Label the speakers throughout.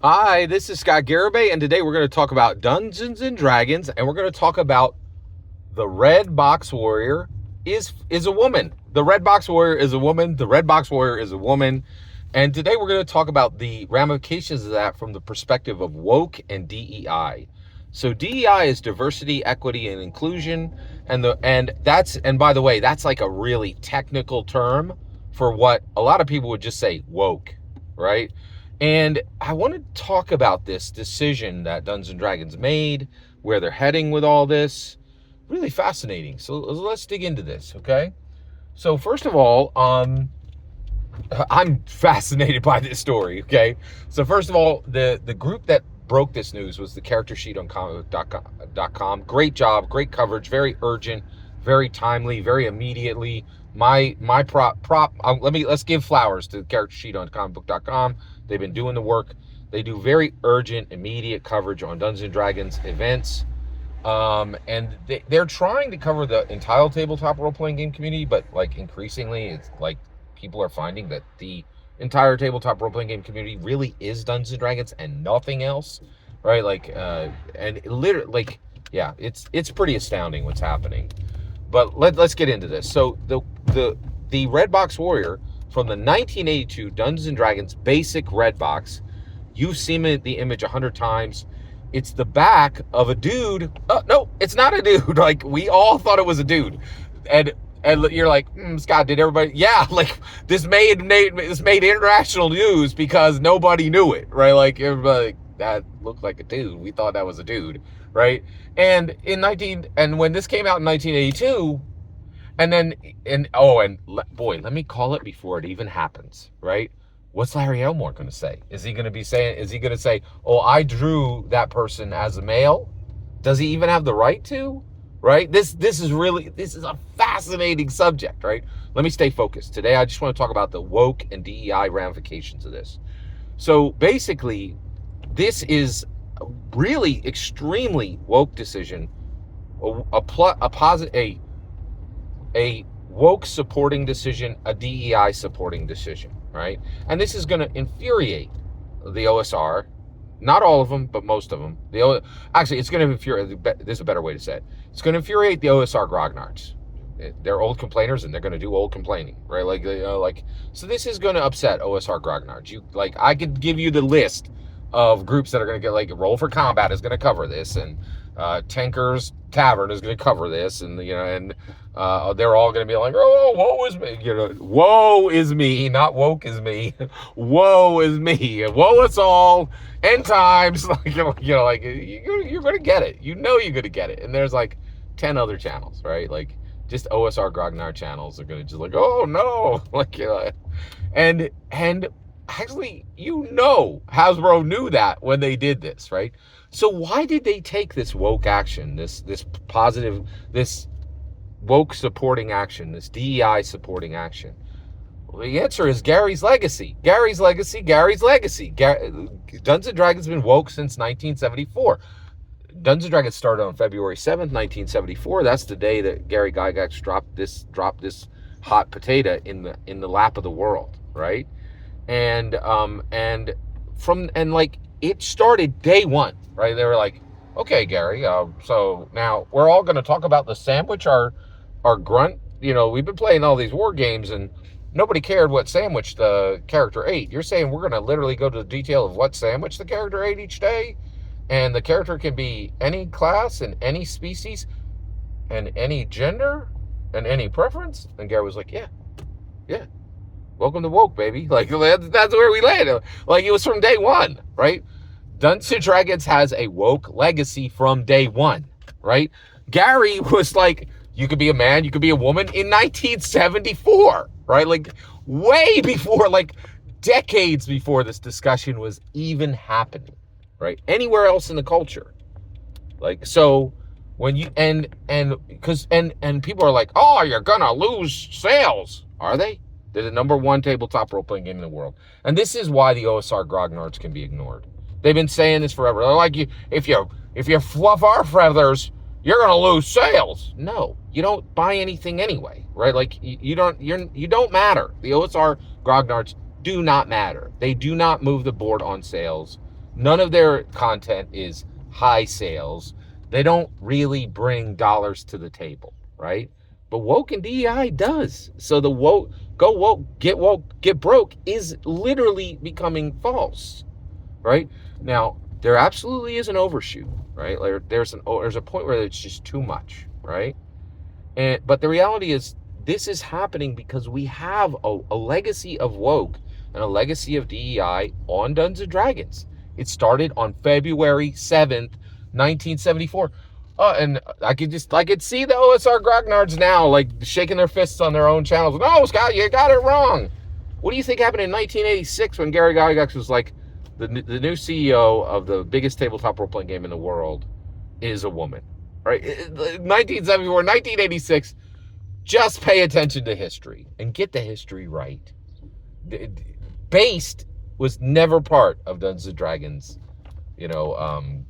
Speaker 1: Hi, this is Scott Garibay, and today we're going to talk about Dungeons and Dragons, and we're going to talk about the Red Box Warrior is a woman. The Red Box Warrior is a woman. The Red Box Warrior is a woman. And today we're going to talk about the ramifications of that from the perspective of woke and DEI. So DEI is diversity, equity, and inclusion, and by the way, that's like a really technical term for what a lot of people would just say woke, right? And I want to talk about this decision that Dungeons and Dragons made, where they're heading with all this. Really fascinating. So let's dig into this, okay? So first of all, I'm fascinated by this story, okay? So first of all, the group that broke this news was the character sheet on comicbook.com. Great job, great coverage, very urgent, very timely, very immediately. My let's give flowers to the character sheet on comicbook.com. They've been doing the work. They do very urgent, immediate coverage on Dungeons and Dragons events. And they're trying to cover the entire tabletop role-playing game community, but like increasingly, it's like people are finding that the entire tabletop role-playing game community really is Dungeons and Dragons and nothing else, right? And literally, yeah, it's pretty astounding what's happening. But let's get into this. So the Red Box Warrior from the 1982 Dungeons and Dragons basic Red Box, you've seen the image 100 times. It's the back of a dude. No, it's not a dude. Like, we all thought it was a dude. And you're like, Scott, did everybody? Yeah, like this made international news because nobody knew it, right? Like, everybody, that looked like a dude. We thought that was a dude, right? And when this came out in 1982, boy, let me call it before it even happens, right? What's Larry Elmore going to say? Is he going to say, oh, I drew that person as a male? Does he even have the right to? Right? This is a fascinating subject, right? Let me stay focused. Today, I just want to talk about the woke and DEI ramifications of this. So basically, this is a really extremely woke decision, a woke supporting decision, a DEI supporting decision, right? And this is going to infuriate the OSR, not all of them, but most of them. Actually, it's going to infuriate. There's a better way to say it. It's going to infuriate the OSR grognards. They're old complainers, and they're going to do old complaining, right? So this is going to upset OSR grognards. I could give you the list of groups that are going to get Roll for Combat is going to cover this, and Tanker's Tavern is going to cover this, and they're all going to be like, oh, woe is me, woe is me, not woke is me, woe is me, woe us all, end times, you're going to get it, you're going to get it, and there's 10 other channels, right? Just OSR grognard channels are going to just oh no, and actually, Hasbro knew that when they did this, right? So why did they take this woke action, this positive, this woke supporting action, this DEI supporting action? Well, the answer is Gary's legacy. Gary's legacy. Dungeons & Dragons has been woke since 1974. Dungeons & Dragons started on February 7th, 1974. That's the day that Gary Gygax dropped this hot potato in the lap of the world, right? It started day one, right? They were like, okay, Gary, so now we're all going to talk about the sandwich our grunt, we've been playing all these war games and nobody cared what sandwich the character ate. You're saying we're going to literally go to the detail of what sandwich the character ate each day? And the character can be any class and any species and any gender and any preference? And Gary was like, yeah. Welcome to woke, baby. That's where we landed. It was from day one, right? Dungeons & Dragons has a woke legacy from day one, right? Gary was like, you could be a man, you could be a woman in 1974, right? Way before, decades before this discussion was even happening, right? Anywhere else in the culture. So when you, and people are like, oh, you're gonna lose sales. Are they? They're the number one tabletop role-playing game in the world. And this is why the OSR grognards can be ignored. They've been saying this forever. They're like, if you fluff our feathers, you're going to lose sales. No, you don't buy anything anyway, right? You don't matter. The OSR grognards do not matter. They do not move the board on sales. None of their content is high sales. They don't really bring dollars to the table, right? But woke and DEI does. So the go woke, get broke is literally becoming false, right? Now, there absolutely is an overshoot, right? There's a point where it's just too much, right? But the reality is, this is happening because we have a legacy of woke and a legacy of DEI on Dungeons and Dragons. It started on February 7th, 1974. And I could see the OSR grognards now, like, shaking their fists on their own channels. No, Scott, you got it wrong. What do you think happened in 1986 when Gary Gygax was like, the new CEO of the biggest tabletop role-playing game in the world is a woman, right? 1974, 1986, just pay attention to history and get the history right. Based was never part of Dungeons and Dragons,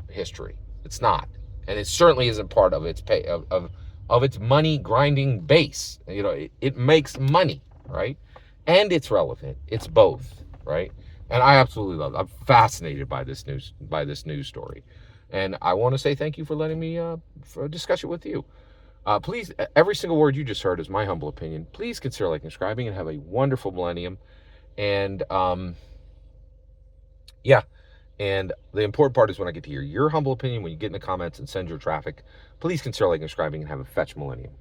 Speaker 1: history. It's not, and it certainly isn't part of its of its money grinding base. It makes money, right? And it's relevant. It's both, right? And I absolutely love it. I'm fascinated by this news story, and I want to say thank you for letting me discuss it with you. Please, every single word you just heard is my humble opinion. Please consider liking, subscribing, and have a wonderful millennium. And and the important part is when I get to hear your humble opinion, when you get in the comments and send your traffic, please consider liking, subscribing, and have a fetch millennium.